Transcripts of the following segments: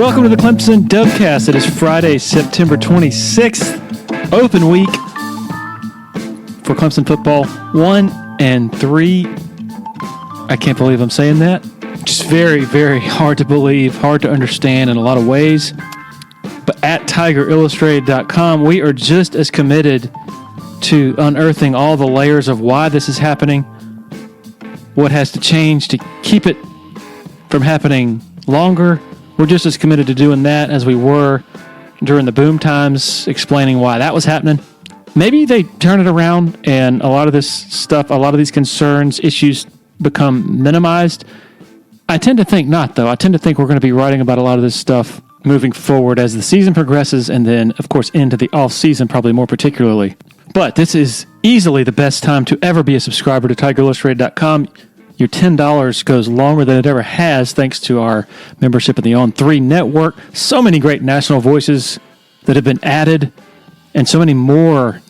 Welcome to the Clemson Dubcast. It is Friday, September 26th, open week for Clemson football. 1-3. I can't believe I'm saying that. Just very, very hard to believe, hard to understand in a lot of ways. But at TigerIllustrated.com, we are just as committed to unearthing all the layers of why this is happening, what has to change to keep it from happening longer. We're just as committed to doing that as we were during the boom times, explaining why that was happening. Maybe they turn it around and a lot of this stuff, a lot of these concerns, issues become minimized. I tend to think not, though. I tend to think we're going to be writing about a lot of this stuff moving forward as the season progresses and then, of course, into the off-season, probably more particularly. But this is easily the best time to ever be a subscriber to TigerIllustrated.com. Your $10 goes longer than it ever has thanks to our membership in the On3 network. So many great national voices that have been added and so many more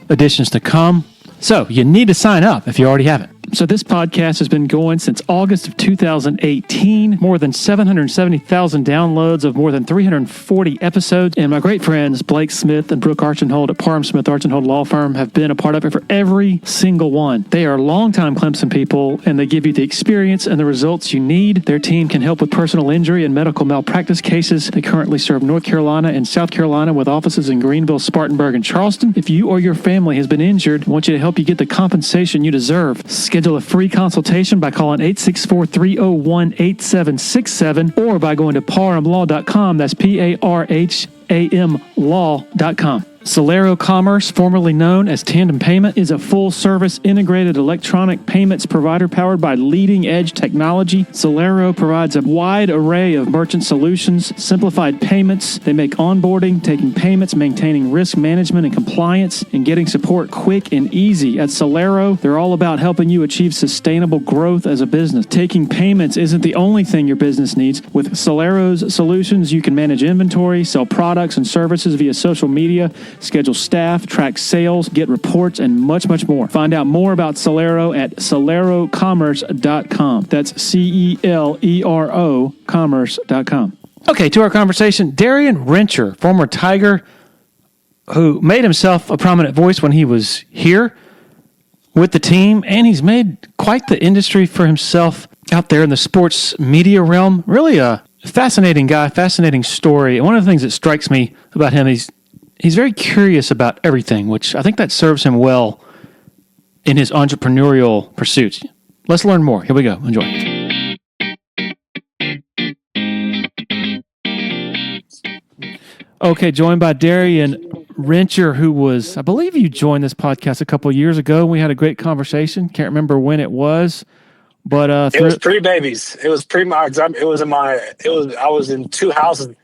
additions to come. So you need to sign up if you already haven't. So this podcast has been going since August of 2018. More than 770,000 downloads of more than 340 episodes. And my great friends Blake Smith and Brooke Archenhold at Parham Smith Archenhold Law Firm have been a part of it for every single one. They are longtime Clemson people, and they give you the experience and the results you need. Their team can help with personal injury and medical malpractice cases. They currently serve North Carolina and South Carolina with offices in Greenville, Spartanburg, and Charleston. If you or your family has been injured, I want you to help you get the compensation you deserve. Schedule a free consultation by calling 864-301-8767 or by going to parhamlaw.com. That's P-A-R-H-A-M law.com. Celero Commerce, formerly known as Tandem Payment, is a full-service integrated electronic payments provider powered by leading-edge technology. Celero provides a wide array of merchant solutions, simplified payments. They make onboarding, taking payments, maintaining risk management and compliance, and getting support quick and easy. At Celero, they're all about helping you achieve sustainable growth as a business. Taking payments isn't the only thing your business needs. With Celero's solutions, you can manage inventory, sell products and services via social media, schedule staff, track sales, get reports, and much, much more. Find out more about Celero at celerocommerce.com. That's Celero commerce.com. Okay, to our conversation. Darien Rencher, former Tiger, who made himself a prominent voice when he was here with the team, and he's made quite the industry for himself out there in the sports media realm. Really a fascinating guy, fascinating story. And one of the things that strikes me about him is he's very curious about everything, which I think that serves him well in his entrepreneurial pursuits. Let's learn more. Here we go. Enjoy. Okay, joined by Darien Rencher, who was, I believe you joined this podcast a couple of years ago. We had a great conversation. Can't remember when it was, but it was pre-babies. It was I was in two houses.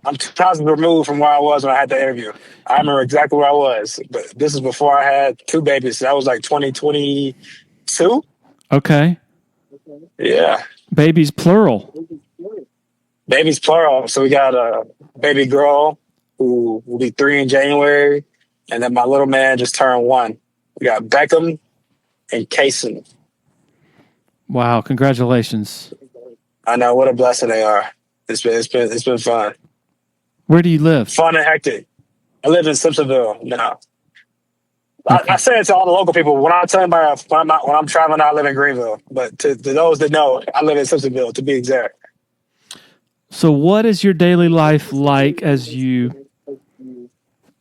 I'm 2 houses removed from where I was when I had the interview. I remember exactly where I was, but this is before I had two babies. That was like 2022. Okay. Yeah. Babies plural. Babies plural. So we got a baby girl who will be 3 in January, and then my little man just turned 1. We got Beckham and Kaysen. Wow! Congratulations. I know, what a blessing they are. It's been fun. Where do you live? Fun and hectic. I live in Simpsonville now. Okay. I say it to all the local people. When I tell anybody when I'm traveling, I live in Greenville. But to those that know, I live in Simpsonville, to be exact. So what is your daily life like as you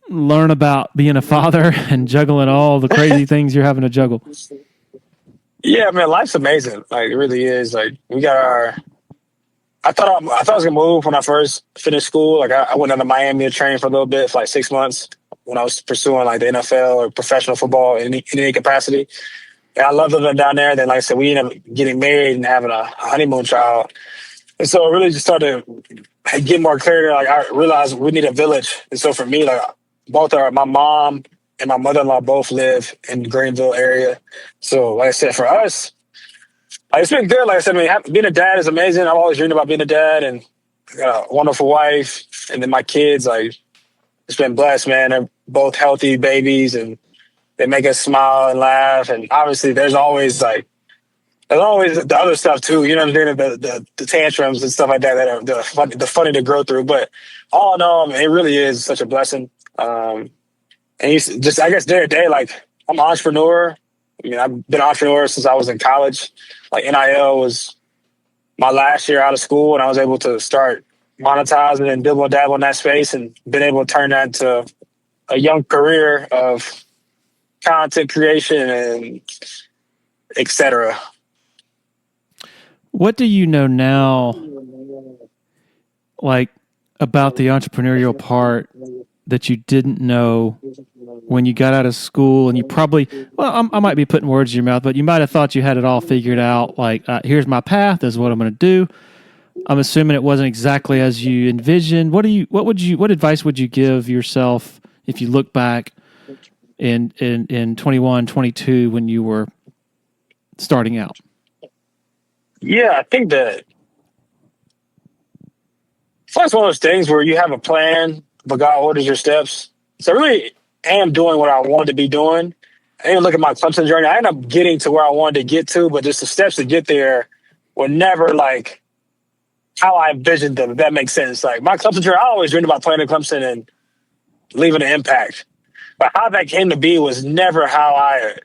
learn about being a father and juggling all the crazy things you're having to juggle? Yeah, man, life's amazing. Like, it really is. Like, we got our... I thought I was gonna move when I first finished school. Like, I went down to Miami to train for a little bit, for like 6 months, when I was pursuing like the NFL or professional football in any capacity. And I loved living down there. Then, like I said, we ended up getting married and having a honeymoon child. And so I really just started to get more clarity. Like, I realized we need a village. And so for me, like, my mom and my mother-in-law both live in the Greenville area. So, like I said, for us, it's been good. Like I said, being a dad is amazing. I've always dreamed about being a dad, and I got a wonderful wife. And then my kids, like, it's been blessed, man. They're both healthy babies, and they make us smile and laugh. And obviously, there's always like there's always the other stuff too. You know what I'm saying? The tantrums and stuff like that are the funny to grow through. But all in all, it really is such a blessing. And just I guess day to day, like I'm an entrepreneur. I mean, I've been an entrepreneur since I was in college. Like NIL was my last year out of school, and I was able to start monetizing and dibble and dabble in that space, and been able to turn that into a young career of content creation and et cetera. What do you know now, like, about the entrepreneurial part that you didn't know when you got out of school? And you probably, well, I might be putting words in your mouth, but you might have thought you had it all figured out. Like, here's my path. This is what I'm going to do. I'm assuming it wasn't exactly as you envisioned. What advice would you give yourself if you look back in 21, 22 when you were starting out? Yeah, I think that it's one of those things where you have a plan, but God orders your steps. So I really am doing what I wanted to be doing. I didn't look at my Clemson journey. I ended up getting to where I wanted to get to, but just the steps to get there were never like how I envisioned them, if that makes sense. Like my Clemson journey, I always dreamed about playing at Clemson and leaving an impact. But how that came to be was never how I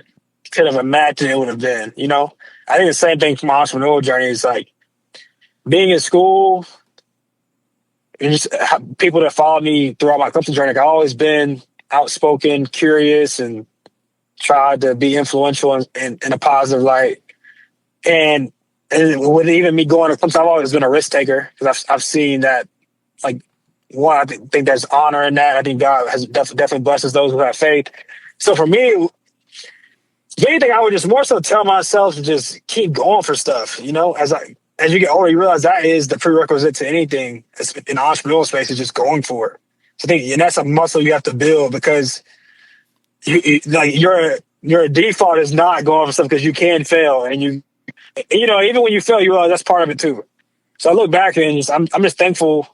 could have imagined it would have been, you know? I think the same thing for my entrepreneurial journey is like being in school and just people that followed me throughout my Clemson journey. Like, I've always been outspoken, curious, and tried to be influential in a positive light. And with even me going to Clemson, I've always been a risk taker because I've seen that, like, one, I think there's honor in that. I think God has definitely blesses those who have faith. So for me, if anything, I would just more so tell myself to just keep going for stuff. You know, as you get older, you realize that is the prerequisite to anything in the entrepreneurial space, is just going for it. So I think, and that's a muscle you have to build, because your default is not going for stuff because you can fail, and you know, even when you fail, you realize that's part of it too. So I look back and I'm just thankful.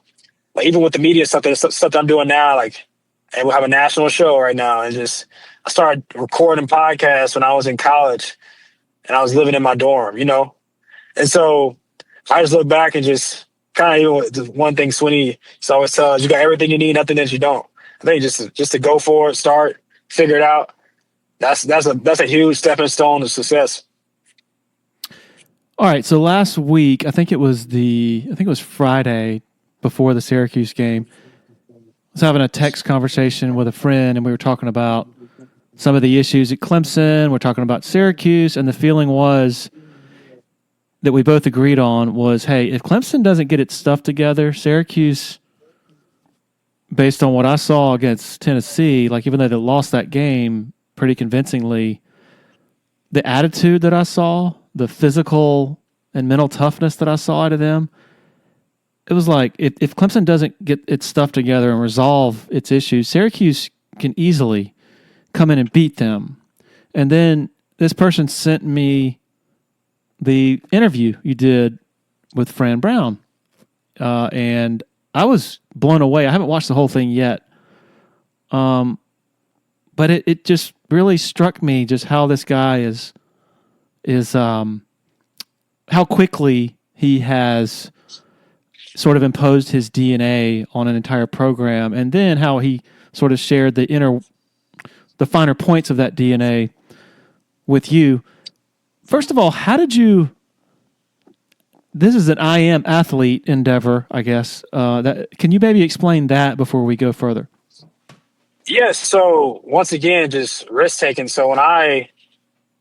Like even with the media stuff that I'm doing now, like, and we'll have a national show right now, and I started recording podcasts when I was in college, and I was living in my dorm, you know, and so I just look back and just kind of, you know, the one thing Swinney always tells you got everything you need, nothing that you don't. I think just to go for it, start, figure it out. That's a huge stepping stone to success. All right. So last week, I think it was Friday before the Syracuse game, I was having a text conversation with a friend, and we were talking about some of the issues at Clemson. We're talking about Syracuse, and the feeling was that we both agreed on was, hey, if Clemson doesn't get its stuff together, Syracuse, based on what I saw against Tennessee, like even though they lost that game pretty convincingly, the attitude that I saw, the physical and mental toughness that I saw out of them, it was like if Clemson doesn't get its stuff together and resolve its issues, Syracuse can easily come in and beat them. And then this person sent me the interview you did with Fran Brown, and I was blown away. I haven't watched the whole thing yet, but it just really struck me just how this guy is how quickly he has sort of imposed his DNA on an entire program, and then how he sort of shared the finer points of that DNA with you. First of all, how did you? This is an I am athlete endeavor, I guess. Can you maybe explain that before we go further? Yes. So once again, just risk taking. So when I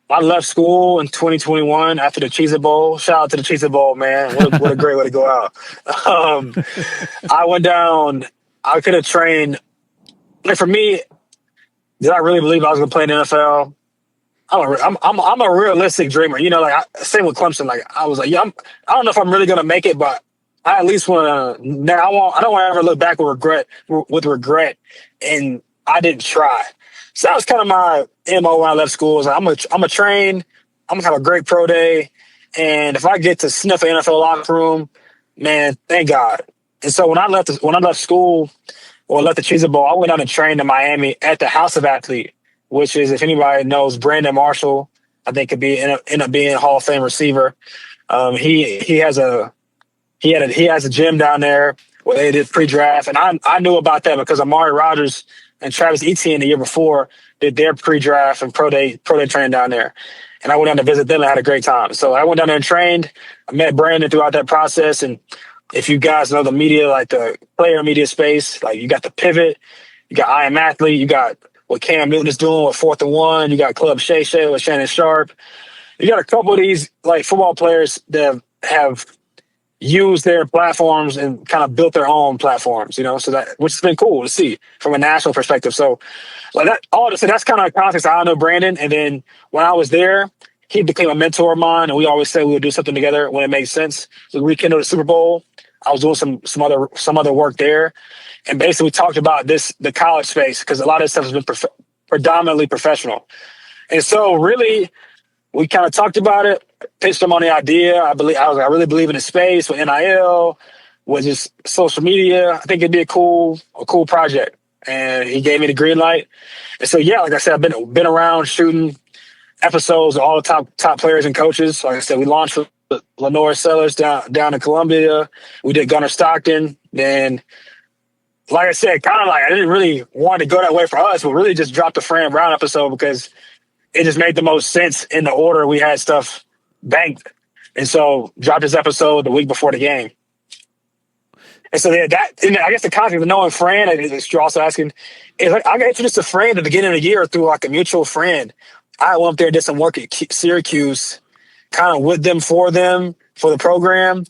left school in 2021 after the Cheez-It Bowl. Shout out to the Cheez-It Bowl, man. What a great way to go out. I went down. I could have trained. Like for me, did I really believe I was going to play in the NFL? I'm a realistic dreamer. You know, like same with Clemson. Like I was like, yeah, I don't know if I'm really going to make it, but I at least want to. Now I don't want to ever look back with regret, and I didn't try. So that was kind of my MO when I left school. Was like, I'm a train. I'm gonna have a great pro day, and if I get to sniff an NFL locker room, man, thank God. And so when I left school or left the Cheez-It Bowl, I went out and trained in Miami at the House of Athlete, which is, if anybody knows, Brandon Marshall I think could be end up being a Hall of Fame receiver. He has a gym down there where they did pre-draft, and I knew about that because Amari Rodgers and Travis Etienne the year before did their pre-draft and pro day training down there, and I went down to visit them and had a great time. So I went down there and trained. I met Brandon throughout that process, and if you guys know the media, like the player media space, like you got the pivot, you got I Am Athlete, you got what Cam Newton is doing with 4th and 1, you got Club Shay Shay with Shannon Sharp. You got a couple of these like football players that have used their platforms and kind of built their own platforms, so that, which has been cool to see from a national perspective. So like that, all to say, that's kind of a context. I know Brandon. And then when I was there, he became a mentor of mine, and we always said we would do something together when it made sense. So we rekindled the Super Bowl. I was doing some other work there. And basically we talked about the college space, because a lot of this stuff has been predominantly professional. And so really, we kind of talked about it, pitched him on the idea. I really believe in the space with NIL, with just social media. I think it'd be a cool project. And he gave me the green light. And so, yeah, like I said, I've been around shooting episodes of all the top players and coaches. Like I said, we launched with LaNorris Sellers down in Columbia. We did Gunnar Stockton. Then, like I said, kind of like I didn't really want to go that way for us, but really just dropped the Fran Brown episode because it just made the most sense in the order we had stuff banked. And so dropped this episode the week before the game. And so and I guess the context of knowing Fran, as you're also asking, is like I got introduced to Fran at the beginning of the year through like a mutual friend. I went up there and did some work at Syracuse, kind of with them for the program.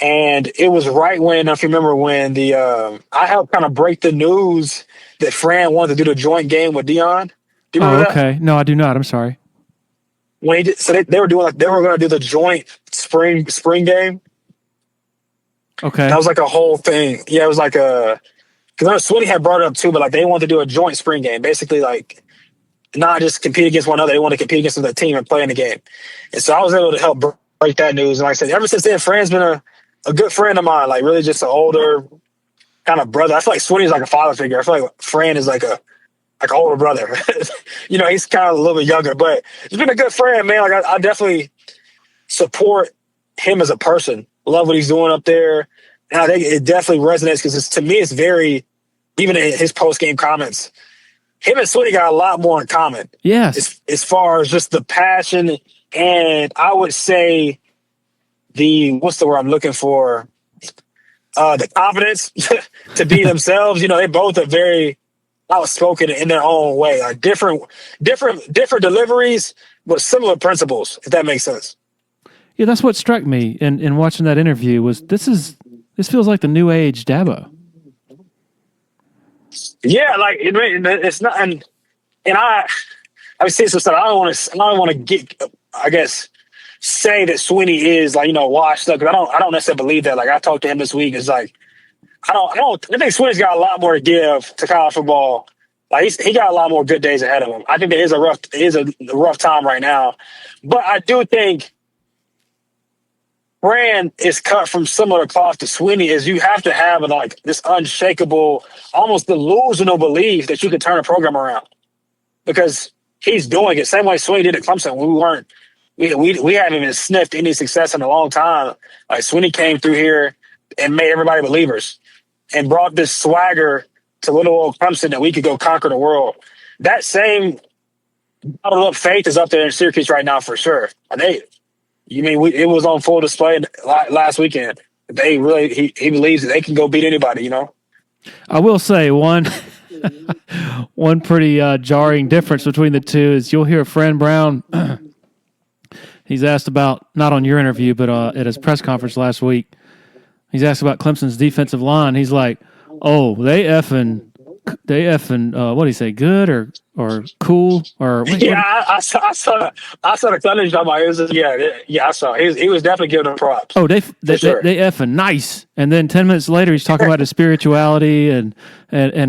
And it was right when, if you remember, when I helped kind of break the news that Fran wanted to do the joint game with Dion. Do you remember that? Okay. No, I do not. I'm sorry. When he did, so they were doing they were going to do the joint spring game. Okay. That was like a whole thing. Yeah, it was like because I know Swinney had brought it up too, but like they wanted to do a joint spring game, basically like not just compete against one another. They want to compete against the team and play in the game. And so I was able to help break that news. And like I said, ever since then, Fran's been a good friend of mine, like really just an older kind of brother. I feel like Swinney's like a father figure. I feel like Fran is like an older brother. He's kind of a little bit younger, but he's been a good friend, man. Like I definitely support him as a person. Love what he's doing up there. And I think it definitely resonates because to me, it's very, even in his post-game comments, him and Swinney got a lot more in common. Yes. As far as just the passion, and I would say what's the word I'm looking for? The confidence to be themselves. They both are very outspoken in their own way. Like different deliveries, but similar principles, if that makes sense. Yeah, that's what struck me in watching that interview was this feels like the new age Dabo. Yeah, like it's not, and I would say some stuff. I don't want to get, I guess, say that Swinney is like washed up, because I don't necessarily believe that. Like I talked to him this week. It's like I think Swinney's got a lot more to give to college football. Like he got a lot more good days ahead of him. I think it is a rough time right now, but I do think Fran is cut from similar cloth to Swinney. Is you have to have like this unshakable, almost delusional belief that you can turn a program around, because he's doing it same way Swinney did at Clemson. We haven't even sniffed any success in a long time. Like Swinney came through here and made everybody believers and brought this swagger to little old Clemson that we could go conquer the world. That same bottled up faith is up there in Syracuse right now for sure. It was on full display last weekend. They really, he believes that they can go beat anybody, I will say one pretty jarring difference between the two is you'll hear Fran Brown. He's asked about, not on your interview, but at his press conference last week, he's asked about Clemson's defensive line. He's like, "Oh, they effing, what do you say? Good or cool or?" I saw the Thunder talking about. It was I saw. He was definitely giving them props. Oh, they effing nice. And then 10 minutes later, he's talking about his spirituality and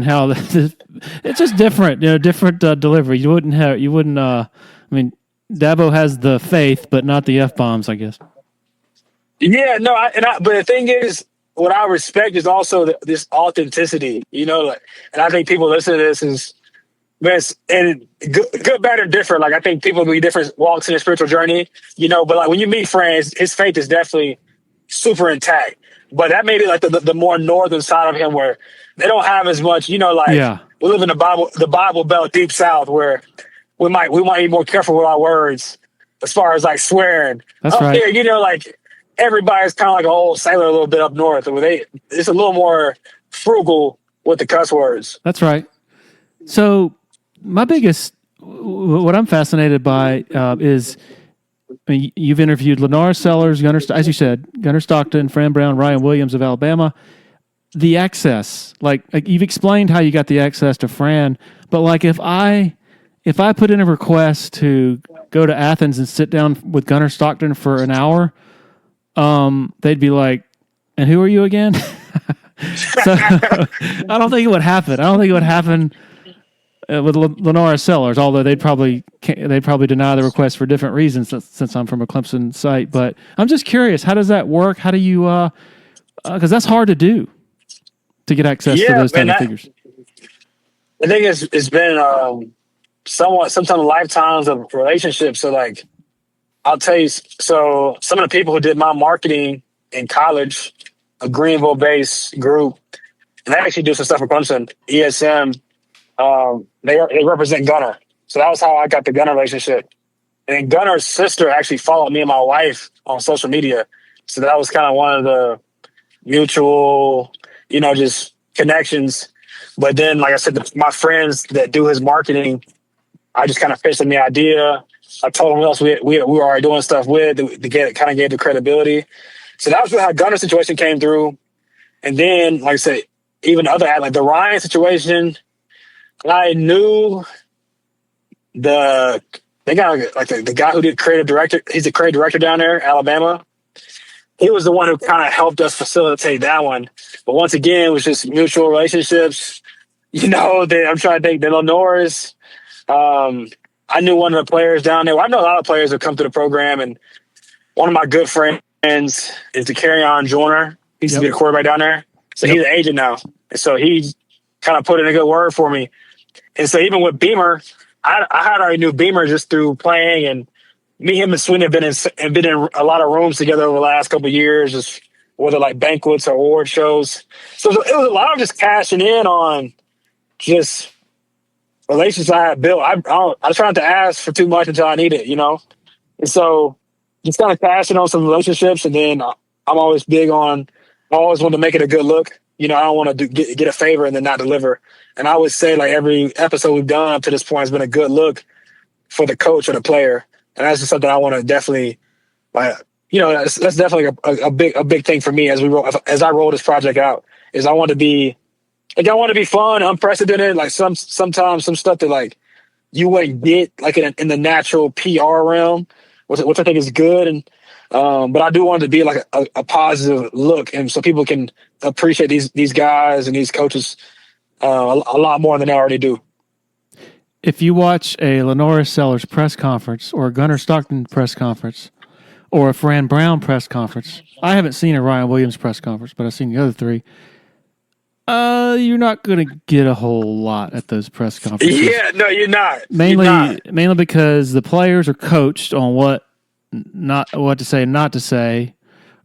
how it's just different. Different delivery. You wouldn't. Dabo has the faith, but not the F-bombs, I guess. Yeah, no, but the thing is, what I respect is also this authenticity, and I think people listen to this And good, bad, or different. Like I think people be different walks in their spiritual journey, But like when you meet Fran, his faith is definitely super intact. But that may be like the more northern side of him, where they don't have as much. Like Yeah, we live in the Bible Belt, deep South, where we might be more careful with our words as far as like swearing. that's Up right. there, like everybody's kind of like an old sailor a little bit up north, where it's a little more frugal with the cuss words. That's right. So my biggest, what I'm fascinated by is, I mean, you've interviewed LaNorris Sellers, as you said, Gunnar Stockton, Fran Brown, Ryan Williams of Alabama. The access, like you've explained how you got the access to Fran, but like if I put in a request to go to Athens and sit down with Gunnar Stockton for an hour, they'd be like, "And who are you again?" So I don't think it would happen. I don't think it would happen with LaNorris Sellers, although they'd probably deny the request for different reasons since I'm from a Clemson site. But I'm just curious, how does that work? How do you? Because that's hard to do, to get access to those type of figures. I think it's been sometimes lifetimes of relationships. So like, I'll tell you. So some of the people who did my marketing in college, a Greenville-based group, and they actually do some stuff for Clemson, ESM. They represent Gunnar. So that was how I got the Gunnar relationship. And then Gunnar's sister actually followed me and my wife on social media. So that was kind of one of the mutual, just connections. But then, like I said, my friends that do his marketing, I just kind of pitched them the idea. I told them who else we were already doing stuff with to kind of gave the credibility. So that was really how Gunnar's situation came through. And then, like I said, even like the Ryan situation, I knew the guy who did creative director. He's a creative director down there, Alabama. He was the one who kind of helped us facilitate that one. But once again, it was just mutual relationships. I'm trying to think. The LaNorris, I knew one of the players down there. Well, I know a lot of players that come to the program, and one of my good friends is the Carry-On Joyner. He used to be the quarterback down there. So he's an agent now. And so he kind of put in a good word for me. And so even with Beamer, I had already knew Beamer just through playing, and me, him, and Swinney have been in a lot of rooms together over the last couple of years, just whether like banquets or award shows. So it was a lot of just cashing in on just relationships I had built. I was trying to ask for too much until I need it, And so just kind of cashing on some relationships, and then I'm always big on. I always want to make it a good look. I don't want to get a favor and then not deliver. And I would say like every episode we've done up to this point has been a good look for the coach or the player. And that's just something I want to definitely, that's definitely a big thing for me as I roll this project out. Is I want to be fun, unprecedented. Like sometimes some stuff that like you wouldn't get like in the natural PR realm, which I think is good. And but I do want it to be like a positive look, and so people can appreciate these guys and these coaches a lot more than they already do. If you watch a LaNorris Sellers press conference or a Gunnar Stockton press conference or a Fran Brown press conference, I haven't seen a Ryan Williams press conference, but I've seen the other three. You're not going to get a whole lot at those press conferences. Yeah, no, you're not. Mainly because the players are coached on what to say, not to say.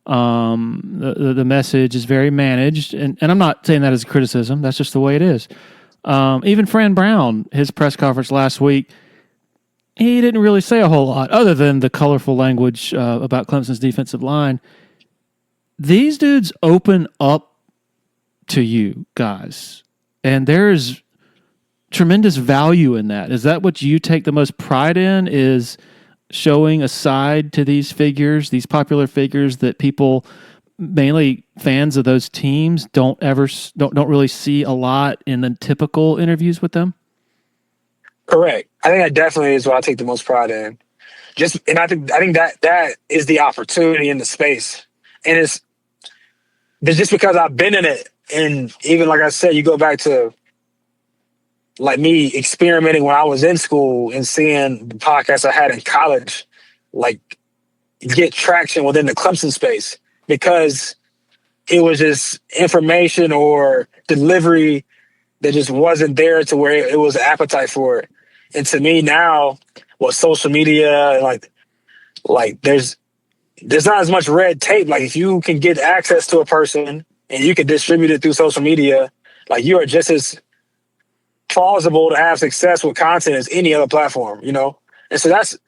The message is very managed, and I'm not saying that as a criticism. That's just the way it is. Even Fran Brown, his press conference last week, he didn't really say a whole lot other than the colorful language about Clemson's defensive line. These dudes open up to you guys, and there's tremendous value in that. Is that what you take the most pride in, is showing a side to these figures, these popular figures that people, mainly fans of those teams, don't really see a lot in the typical interviews with them? Correct. I think that definitely is what I take the most pride in. I think that is the opportunity in the space, and it's just because I've been in it, and even like I said, you go back to like me experimenting when I was in school and seeing the podcasts I had in college, like get traction within the Clemson space, because it was just information or delivery there just wasn't there to where it was an appetite for it. And to me now, with social media, like there's not as much red tape. Like if you can get access to a person and you can distribute it through social media, like you are just as plausible to have success with content as any other platform, you know? And so that's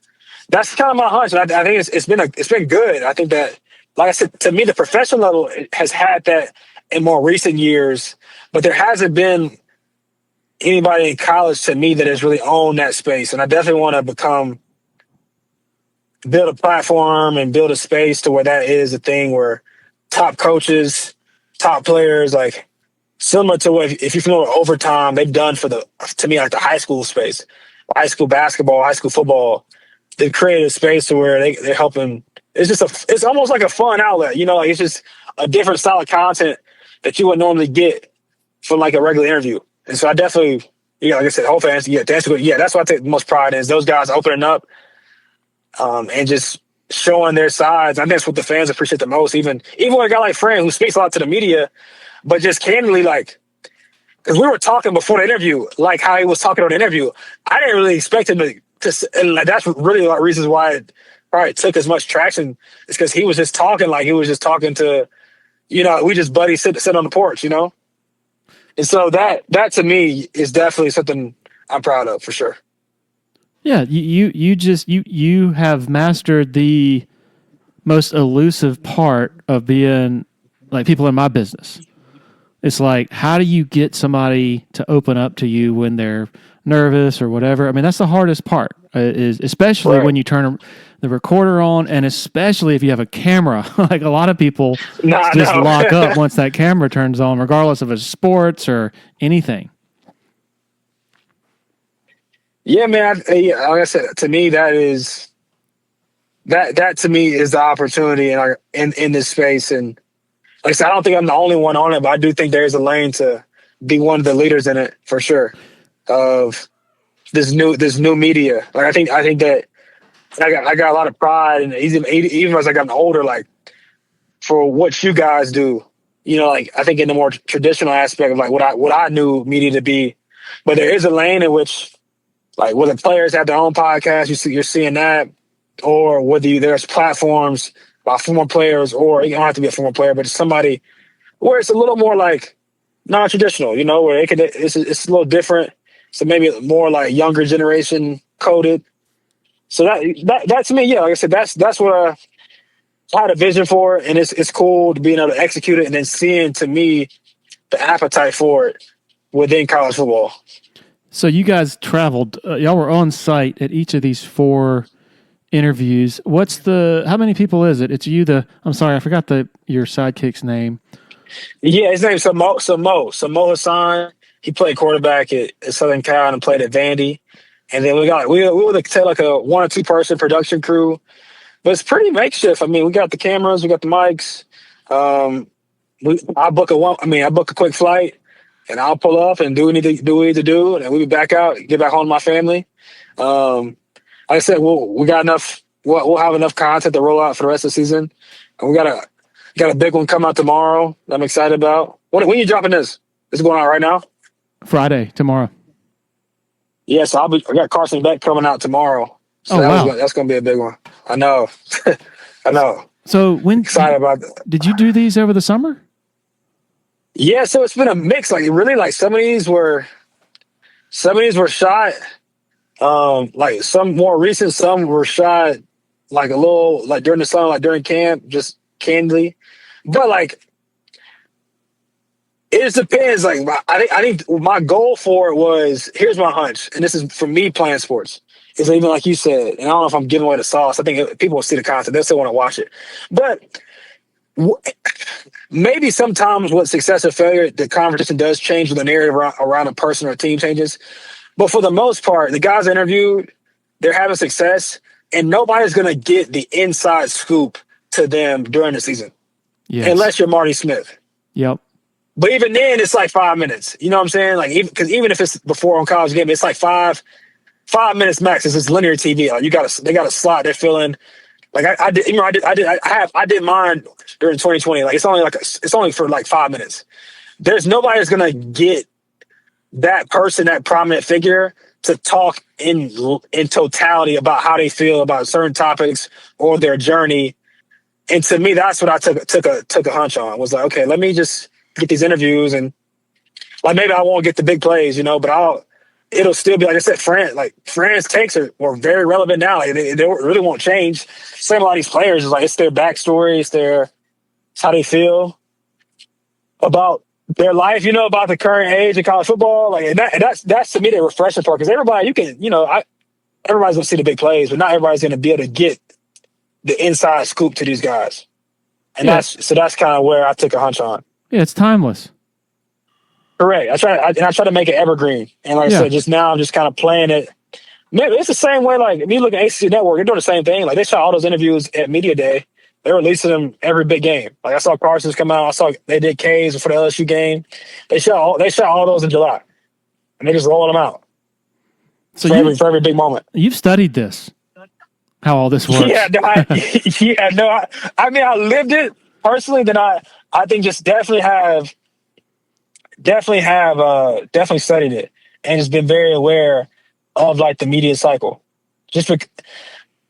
kind of my hunch. And I think it's been good. I think that, like I said, to me, the professional level has had that in more recent years, but there hasn't been anybody in college to me that has really owned that space. And I definitely want to build a platform and build a space to where that is a thing where top coaches, top players, like similar to what, if you're familiar with Overtime, they've done to me, like the high school space, high school basketball, high school football. They've created a space to where they're helping. It's almost like a fun outlet, you know, like it's just a different style of content that you would normally get from like a regular interview. And so I definitely, like I said, hopefully that's what I take the most pride in, is those guys opening up and just showing their sides. I think that's what the fans appreciate the most. Even with a guy like Fran, who speaks a lot to the media, but just candidly, like, because we were talking before the interview, like how he was talking on the interview. I didn't really expect him to and like, that's really a lot of reasons why it probably took as much traction, is because he was just talking like he was just talking to, you know, we just buddies sit on the porch, you know? And so that to me is definitely something I'm proud of, for sure. Yeah, you have mastered the most elusive part of being like people in my business. It's like, how do you get somebody to open up to you when they're nervous or whatever? I mean, that's the hardest part, is especially when you turn the recorder on, and especially if you have a camera. Like a lot of people lock up once that camera turns on, regardless of it's sports or anything. Yeah, man. Like I said, to me, that to me is the opportunity in this space. And like I said, I don't think I'm the only one on it, but I do think there is a lane to be one of the leaders in it, for sure, of this new media. Like I think that I got a lot of pride, and even as I got older, like for what you guys do, you know, like I think in the more traditional aspect of like what I knew media to be, but there is a lane in which, like, whether players have their own podcast, you're seeing that, or whether there's platforms by former players, or you don't have to be a former player, but it's somebody where it's a little more like non-traditional, you know, where it's a little different. So maybe more like younger generation coded. So that to me, yeah, like I said, that's what I had a vision for, and it's cool to being able to execute it, and then seeing, to me, the appetite for it within college football. So you guys traveled, y'all were on site at each of these 4 interviews. How many people is it? It's you, I'm sorry, I forgot your sidekick's name. Yeah, his name's Samo Hassan. He played quarterback at Southern Cal and played at Vandy. And then we would take like a 1 or 2 person production crew, but it's pretty makeshift. I mean, we got the cameras, we got the mics. I book a quick flight, and I'll pull up and do what we need to do, and we'll be back out, get back home to my family. Like I said, we got enough. We'll have enough content to roll out for the rest of the season, and we got a big one come out tomorrow that I'm excited about. When are you dropping this? This is going out right now? Friday, tomorrow. Yeah, so I got Carson Beck coming out tomorrow. So that's going to be a big one. I know. I know. So excited about that. Did you do these over the summer? Yeah, so it's been a mix. Like really, like some of these were shot. Like some more recent, some were shot like a little like during the summer, like during camp, just candidly. But like it just depends. Like I think my goal for it was, here's my hunch, and this is for me playing sports. Is even like you said, and I don't know if I'm giving away the sauce. I think if people will see the content, they'll still want to watch it. But maybe sometimes with success or failure, the conversation does change when the narrative around a person or a team changes. But for the most part, the guys interviewed, they're having success, and nobody's going to get the inside scoop to them during the season. Yes. Unless you're Marty Smith. Yep. But even then, it's like 5 minutes. You know what I'm saying? Like, because even if it's before on college game, it's like 5 minutes max. It's linear TV. Like they got a slot. They're filling. Like I did mine during 2020. Like it's only for like 5 minutes. There's nobody that's gonna get that person, that prominent figure, to talk in totality about how they feel about certain topics or their journey. And to me, that's what I took a hunch on. Was like, okay, let me just get these interviews, and like maybe I won't get the big plays, but it'll still be, like I said, Fran's takes were very relevant now. Like they really won't change. Same a lot of these players is like it's their backstory, it's how they feel about their life, about the current age of college football. Like, and that's to me the refreshing part, because everybody, everybody's gonna see the big plays, but not everybody's gonna be able to get the inside scoop to these guys. And that's kind of where I took a hunch on. Yeah, it's timeless. Correct. I try to make it evergreen. And like I said, just now I'm just kind of playing it. Maybe it's the same way, like if you look at ACC Network, they're doing the same thing. Like they shot all those interviews at Media Day. They're releasing them every big game. Like I saw Carson's come out. I saw they did K's for the LSU game. They shot all those in July. And they just roll them out. So for every big moment. You've studied this. How all this works. I mean, I lived it personally. Then I think just definitely studied it, and just been very aware of like the media cycle.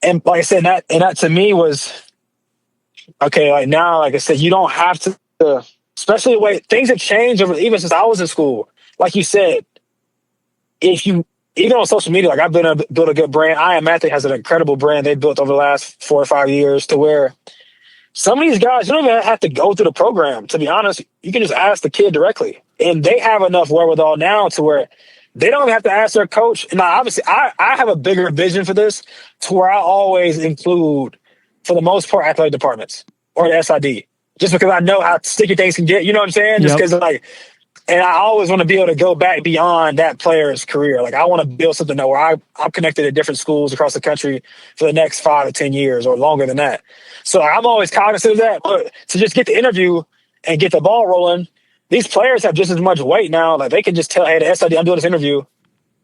And like I said, that to me was okay. Like now, like I said, you don't have to, especially the way things have changed even since I was in school. Like you said, even on social media, like I've built a good brand. I Am Athlete has an incredible brand they built over the last 4 or 5 years, to where some of these guys, you don't even have to go through the program. To be honest, you can just ask the kid directly. And they have enough wherewithal now to where they don't even have to ask their coach. And obviously, I have a bigger vision for this, to where I always include, for the most part, athletic departments or the SID. Just because I know how sticky things can get, you know what I'm saying? Just because and I always want to be able to go back beyond that player's career. Like I want to build something where I'm connected at different schools across the country for the next 5 to 10 years or longer than that. So I'm always cognizant of that. But to just get the interview and get the ball rolling, these players have just as much weight now. Like they can just tell, hey, the SID, I'm doing this interview.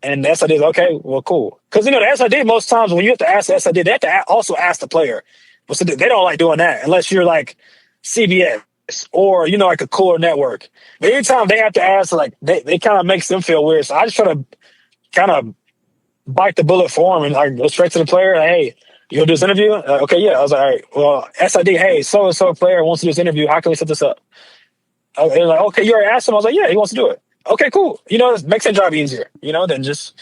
And the SID is okay, well, cool. Because, the SID, most times when you have to ask the SID, they have to also ask the player. But so they don't like doing that unless you're like CBS. Or, like a cooler network. But anytime they have to ask, like, they kind of makes them feel weird. So I just try to kind of bite the bullet for them and like go straight to the player. Like, hey, you gonna do this interview? Okay, yeah. I was like, all right, well, SID, hey, so-and-so player wants to do this interview. How can we set this up? And like, okay, you already asked him. I was like, yeah, he wants to do it. Okay, cool. It makes their job easier, than just.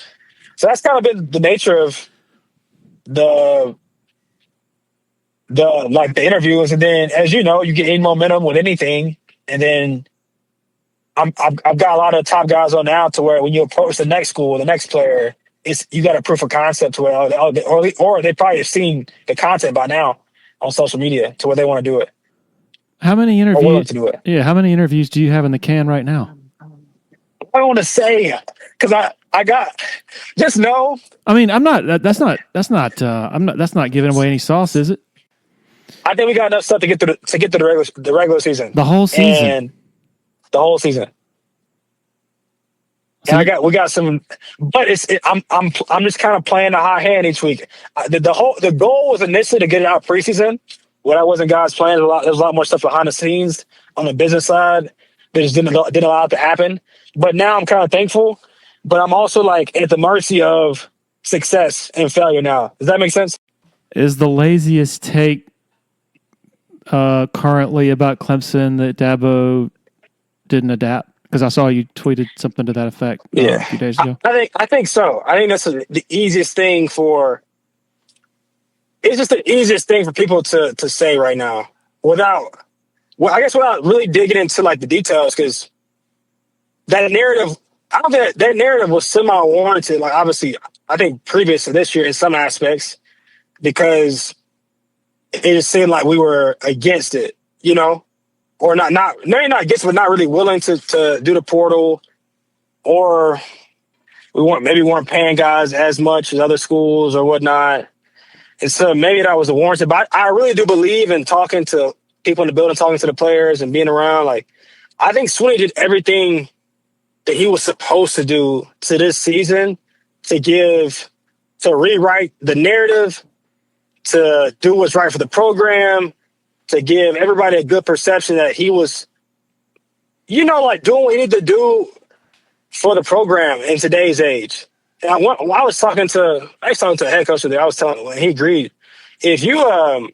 So that's kind of been the nature of the interviews, and then as you get in momentum with anything, and then I've got a lot of top guys on now, to where when you approach the next school, the next player, you got a proof of concept to where or they probably have seen the content by now on social media to where they want to do it. How many interviews? Or willing to do it. Yeah, how many interviews do you have in the can right now? I don't want to say, because I got just know. I mean, I'm not. That's not. That's not giving away any sauce, is it? I think we got enough stuff to get through the regular season. The whole season. And the whole season. And we got some, but I'm just kind of playing a hot hand each week. The goal was initially to get it out preseason when I wasn't guys playing. There's a lot more stuff behind the scenes on the business side that just didn't allow it to happen. But now I'm kind of thankful, but I'm also like at the mercy of success and failure now. Does that make sense? Is the laziest take currently about Clemson that Dabo didn't adapt? Because I saw you tweeted something to that effect a few days ago. I think so. I think that's the easiest thing it's just the easiest thing for people to say right now without really digging into like the details, because that narrative, I don't think that narrative was semi-warranted. Like obviously, I think previous to this year in some aspects, because it just seemed like we were against it, or not against, but not really willing to do the portal, or we weren't paying guys as much as other schools or whatnot. And so maybe that was a warranted, but I really do believe in talking to people in the building, talking to the players and being around. Like, I think Swinney did everything that he was supposed to do to this season to rewrite the narrative, to do what's right for the program, to give everybody a good perception that he was, like doing what he needed to do for the program in today's age. And I was talking to a head coach today. I was telling him, and he agreed. If you were,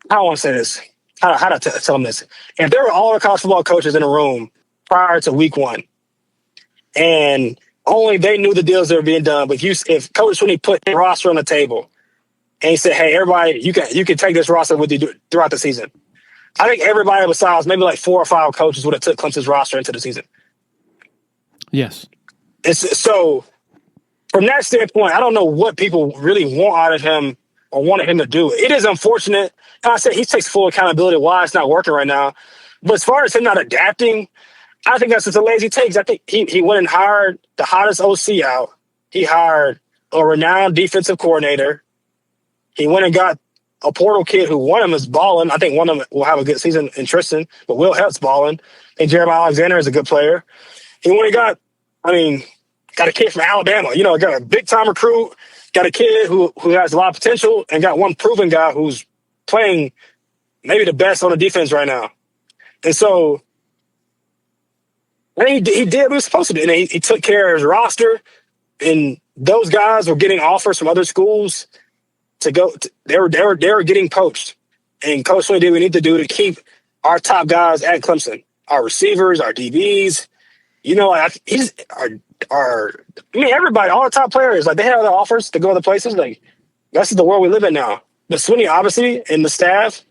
I don't want to say this. How to tell them this? If there were all the college football coaches in a room prior to week 1, and only they knew the deals that were being done, but if Coach Swinney put the roster on the table and he said, "Hey, everybody, you can take this roster with you throughout the season," I think everybody besides maybe like 4 or 5 coaches would have took Clemson's roster into the season. Yes. So from that standpoint, I don't know what people really want out of him or wanted him to do. It is unfortunate. And I said he takes full accountability why it's not working right now. But as far as him not adapting, I think that's just a lazy take. I think he went and hired the hottest OC out. He hired a renowned defensive coordinator. He went and got a portal kid who one of them is balling. I think one of them will have a good season in Tristan, but Will Help's balling. I think Jeremiah Alexander is a good player. He went and got a kid from Alabama. Got a big-time recruit, got a kid who has a lot of potential, and got one proven guy who's playing maybe the best on the defense right now. And so I think he did what he was supposed to do. And he took care of his roster, and those guys were getting offers from other schools to go. They were getting poached. And Coach Swinney did what we need to do to keep our top guys at Clemson, our receivers, our DBs. Everybody, all the top players, like they had other offers to go other places. Like that's the world we live in now. But Swinney, obviously, and the staff,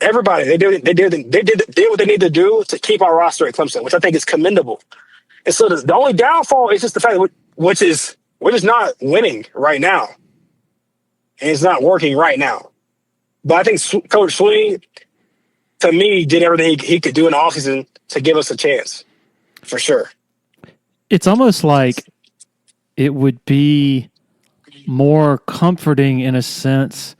everybody, they did what they need to do to keep our roster at Clemson, which I think is commendable. And so the only downfall is just the fact that we're just not winning right now, and it's not working right now. But I think Coach Swinney, to me, did everything he could do in the offseason to give us a chance, for sure. It's almost like it would be more comforting in a sense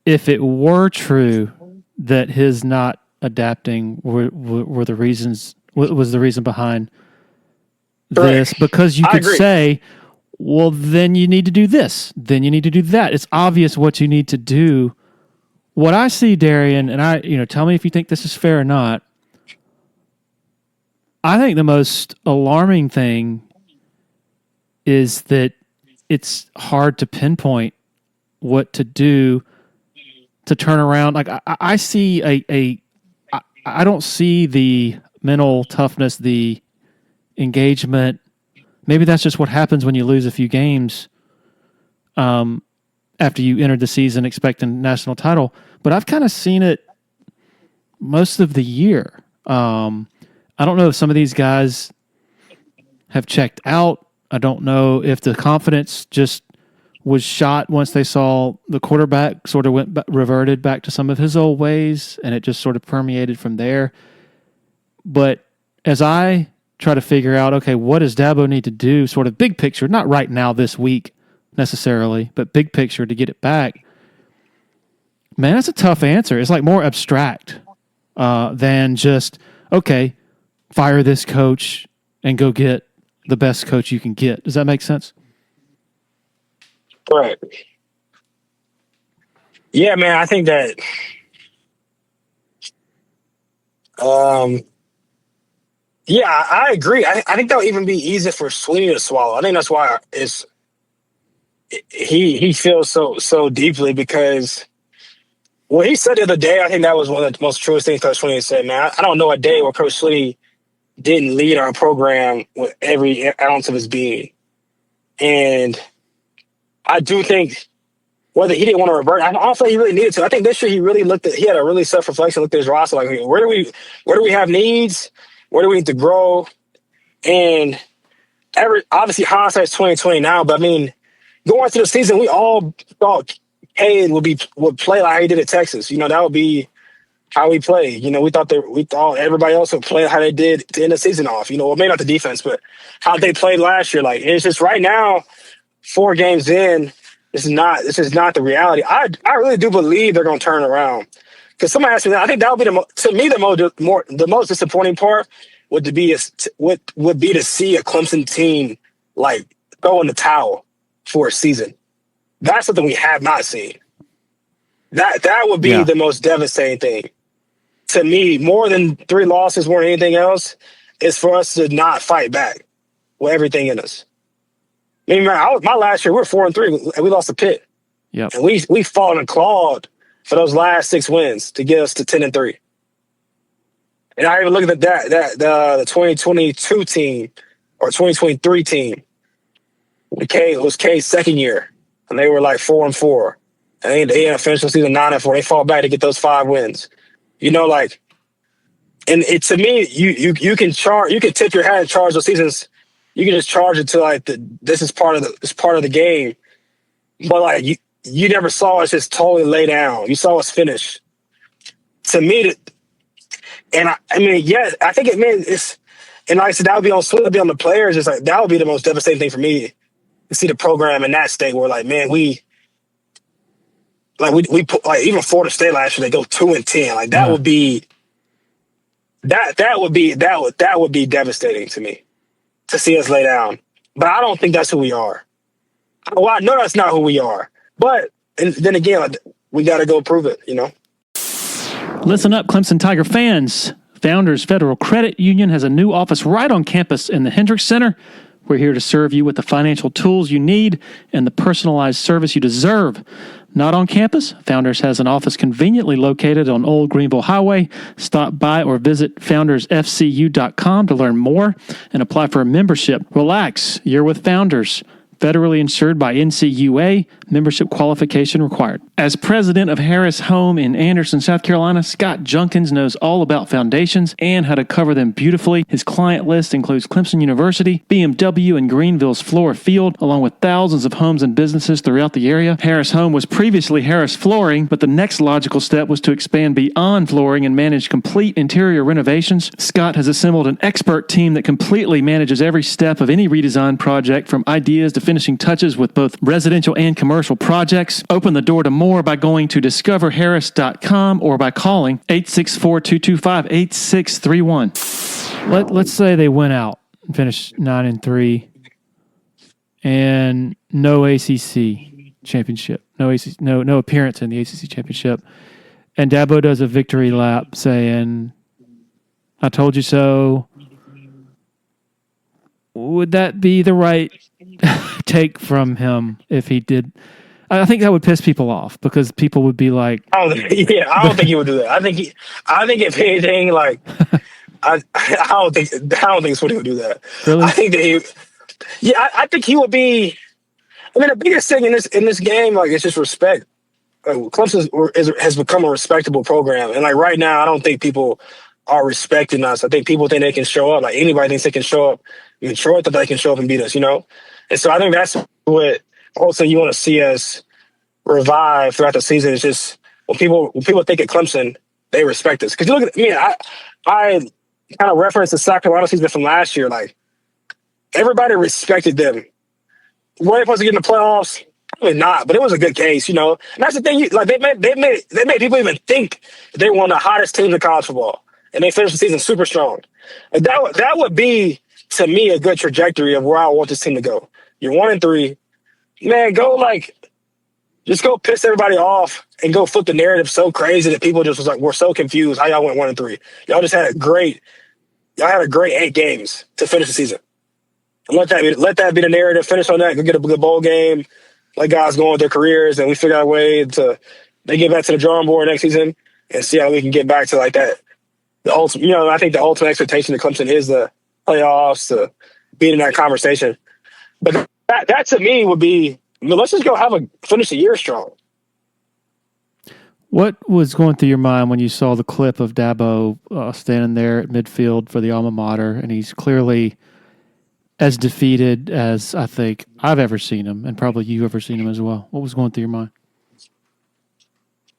if it were true that his not adapting were the reasons, was the reason behind this, because you could say, well, then you need to do this, then you need to do that. It's obvious what you need to do. What I see, Darien, and tell me if you think this is fair or not. I think the most alarming thing is that it's hard to pinpoint what to do to turn around. Like I see I don't see the mental toughness, the engagement. Maybe that's just what happens when you lose a few games after you entered the season expecting a national title. But I've kind of seen it most of the year. I don't know if some of these guys have checked out. I don't know if the confidence just was shot once they saw the quarterback sort of reverted back to some of his old ways, and it just sort of permeated from there. But as I try to figure out, okay, what does Dabo need to do, sort of big picture, not right now this week necessarily, but big picture to get it back, man, that's a tough answer. It's like more abstract than just, okay, fire this coach and go get the best coach you can get. Does that make sense? Right. Yeah, man, I think that I agree. I think that would even be easier for Swinney to swallow. I think that's why he feels so deeply, because what he said the other day, I think that was one of the most truest things Coach Swinney said, man. I don't know a day where Coach Swinney didn't lead our program with every ounce of his being. And I do think whether he didn't want to revert, I don't think he really needed to. I think this year he had a really self-reflection, looked at his roster, like, where do we have needs? Where do we need to grow? And obviously hindsight's 2020 now, but I mean, going through the season, we all thought Cade would play like he did at Texas. That would be how we play. We thought everybody else would play how they did to end the season off. Well, maybe not the defense, but how they played last year. Like, it's just right now, 4 games in, this is not the reality. I really do believe they're going to turn around. Because somebody asked me that, I think that would be the most disappointing part would be to see a Clemson team like throw in the towel for a season. That's something we have not seen. That would be the most devastating thing. to me, more than 3 losses, more than anything else, is for us to not fight back with everything in us. I mean, my last year, we were 4-3, and we lost to Pitt. Yep. And we fought and clawed for those last 6 wins to get us to 10-3. And I even look at the 2022 team or 2023 team. It was K's second year, and they were like 4-4. And they finished the season 9-4. They fought back to get those 5 wins. You know, like, and it to me, you can tip your hat and charge those seasons. You can just charge it to like this is part of the game. But like you never saw us just totally lay down. You saw us finish. To me, I mean, yeah, I think it's, and like I said, that would be on the players. It's like that would be the most devastating thing for me to see the program in that state where like, man, we put like even Florida State last year, they go 2-10. Like that would be that would be devastating to me to see us lay down. But I don't think that's who we are. Well, I know that's not who we are. But and then again, like, we got to go prove it, you know? Listen up, Clemson Tiger fans. Founders Federal Credit Union has a new office right on campus in the Hendricks Center. We're here to serve you with the financial tools you need and the personalized service you deserve. Not on campus, Founders has an office conveniently located on Old Greenville Highway. Stop by or visit foundersfcu.com to learn more and apply for a membership. Relax, you're with Founders. Federally insured by NCUA, membership qualification required. As president of Harris Home in Anderson, South Carolina, Scott Junkins knows all about foundations and how to cover them beautifully. His client list includes Clemson University, BMW, and Greenville's Floor Field, along with thousands of homes and businesses throughout the area. Harris Home was previously Harris Flooring, but the next logical step was to expand beyond flooring and manage complete interior renovations. Scott has assembled an expert team that completely manages every step of any redesign project, from ideas to finishing touches with both residential and commercial projects. Open the door to more by going to discoverharris.com or by calling 864-225-8631. Let's say they went out and finished 9-3 and no ACC championship, no appearance in the ACC championship, and Dabo does a victory lap saying, "I told you so." Would that be the right take from him if he did? I think that would piss people off because people would be like, I don't think he would do that. I think if anything, like, I don't think Swinney would do that. Really? I think that I think he would be. I mean, the biggest thing in this game, like, it's just respect. Clemson has become a respectable program, and like right now, I don't think people are respecting us. I think people think they can show up. Like anybody thinks they can show up. In Detroit, that they can show up and beat us, you know? And so I think that's what also you want to see us revive throughout the season. It's just when people think at Clemson, they respect us. Because you look at me, I kind of referenced the South Carolina season from last year. Like, everybody respected them. Were they supposed to get in the playoffs? Probably not, but it was a good case, you know? And that's the thing, like they made people even think they were one of the hottest teams in college football. And they finished the season super strong. Like that would be, to me, a good trajectory of where I want this team to go. You're 1-3. Man, just go piss everybody off and go flip the narrative so crazy that people just was like, we're so confused how y'all went 1-3. Y'all just had a great 8 games to finish the season. And let that be the narrative. Finish on that. Go get a good bowl game. Let guys go on with their careers, and we figure out a way to they get back to the drawing board next season and see how we can get back to like that. The ultimate, you know, I think the ultimate expectation of Clemson is the playoffs, to be in that conversation. But that to me would be, I mean, let's just go finish the year strong. What was going through your mind when you saw the clip of Dabo standing there at midfield for the alma mater, and he's clearly as defeated as I think I've ever seen him, and probably you've ever seen him as well? What was going through your mind?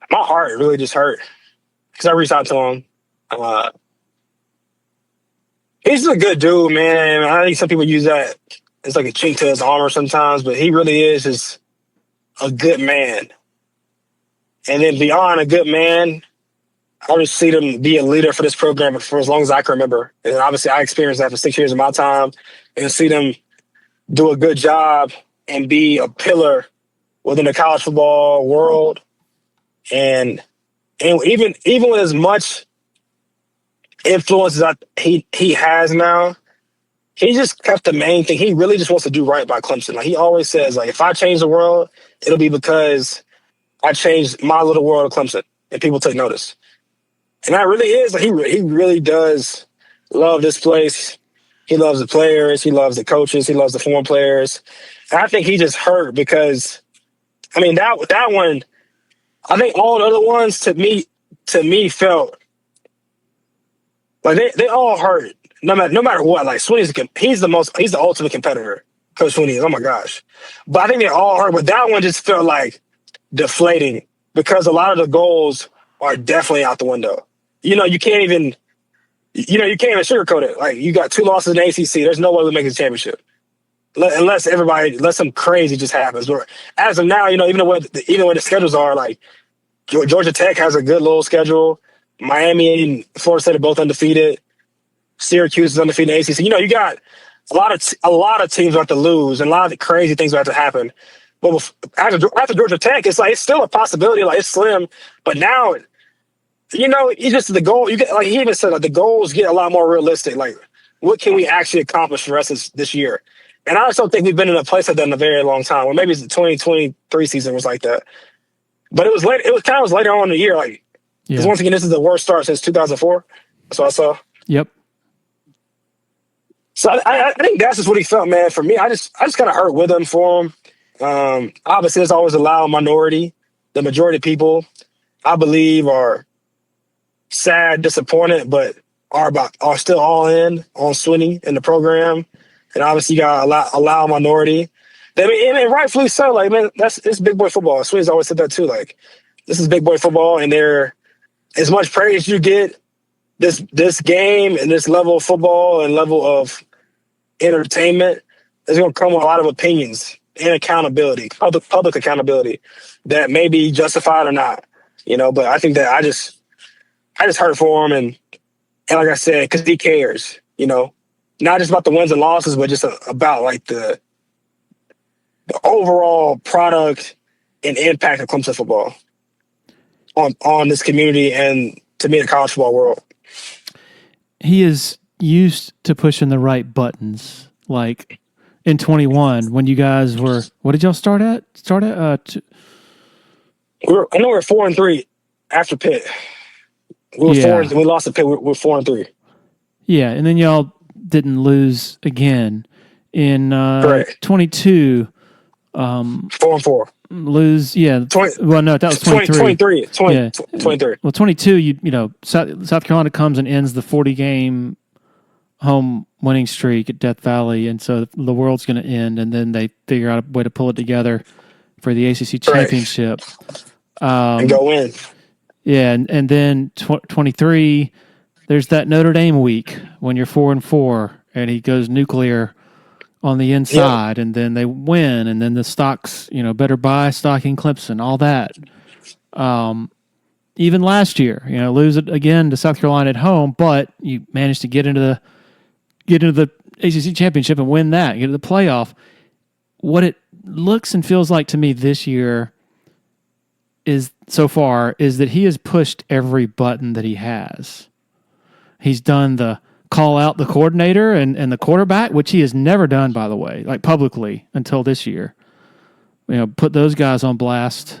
My heart really just hurt because I reached out to him. He's a good dude, man. I think some people use that as like a chink to his armor sometimes, but he really is just a good man. And then beyond a good man, I just see him be a leader for this program for as long as I can remember. And obviously I experienced that for 6 years of my time, and see them do a good job and be a pillar within the college football world. And even with as much influences that he has now, he just kept the main thing. He really just wants to do right by Clemson. Like he always says, like if I change the world, it'll be because I changed my little world of Clemson, and people take notice. And that really is like he really does love this place. He loves the players. He loves the coaches. He loves the former players. And I think he just hurt because, I mean, that one. I think all the other ones to me felt like they all hurt. No matter what. Like Swinney's he's the ultimate competitor. Coach Swinney is. Oh my gosh. But I think they all hurt. But that one just felt like deflating because a lot of the goals are definitely out the window. You can't even sugarcoat it. Like you got 2 losses in the ACC. There's no way we make the championship unless some crazy just happens. Or as of now, even the way the schedules are, like Georgia Tech has a good little schedule. Miami and Florida State are both undefeated. Syracuse is undefeated in the ACC. You got a lot of teams have to lose and a lot of crazy things have to happen. But after Georgia Tech, it's like it's still a possibility. Like it's slim, but now. It's just the goal. You get like he even said, like the goals get a lot more realistic. Like, what can we actually accomplish for the rest of this year? And I just don't think we've been in a place like that in a very long time. Or maybe it's the 2023 season was like that. But it was late. It was kind of later on in the year. Like, because once again, this is the worst start since 2004. That's what I saw. Yep. So I think that's just what he felt, man. For me, I just kind of hurt with him for him. Obviously, there's always a loud minority. The majority of people, I believe, are sad, disappointed, but are still all in on Swinney in the program, and obviously you got a loud minority. I mean, rightfully so. Like, man, it's big boy football. Swinney's always said that too. Like, this is big boy football, and there, as much praise you get, this game and this level of football and level of entertainment is going to come with a lot of opinions and accountability, public accountability that may be justified or not. But I think that I just hurt for him, and like I said, because he cares, not just about the wins and losses, but just about like the overall product and impact of Clemson football on this community and to me the college football world. He is used to pushing the right buttons, like in 21 when you guys were. What did y'all start at? I know we're 4-3 after Pitt. We were 4. We lost to Pitt. We're 4-3. Yeah, and then y'all didn't lose again in 22. 4-4. Lose, yeah. 20, well, no, that was 23. 23. Well, 22. South Carolina comes and ends the 40-game home winning streak at Death Valley, and so the world's going to end, and then they figure out a way to pull it together for the ACC championship and go in. Yeah, and then 23, there's that Notre Dame week when you're 4-4, and he goes nuclear on the inside, and then they win, and then the stocks, better buy stock in Clemson, all that. Even last year, lose it again to South Carolina at home, but you managed to get into the ACC championship and win that, get to the playoff. What it looks and feels like to me this year is that he has pushed every button that he has. He's done the call out the coordinator and the quarterback, which he has never done, by the way, like publicly until this year. Put those guys on blast.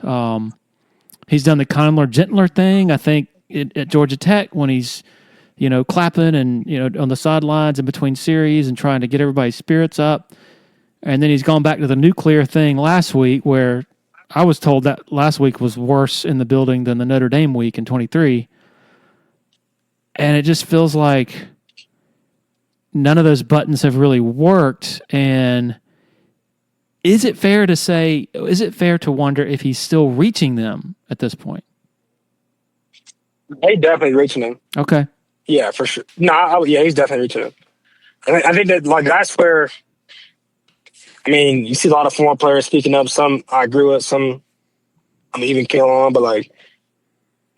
He's done the kindler, gentler thing, I think, at Georgia Tech when he's, clapping and, on the sidelines in between series and trying to get everybody's spirits up. And then he's gone back to the nuclear thing last week where I was told that last week was worse in the building than the Notre Dame week in 23. And it just feels like none of those buttons have really worked. And is it fair to wonder if he's still reaching them at this point? He's definitely reaching them. Okay. Yeah, for sure. No, he's definitely reaching them. I think that, like, that's where, you see a lot of former players speaking up. Some I agree with, some I'm even kill on, but, like,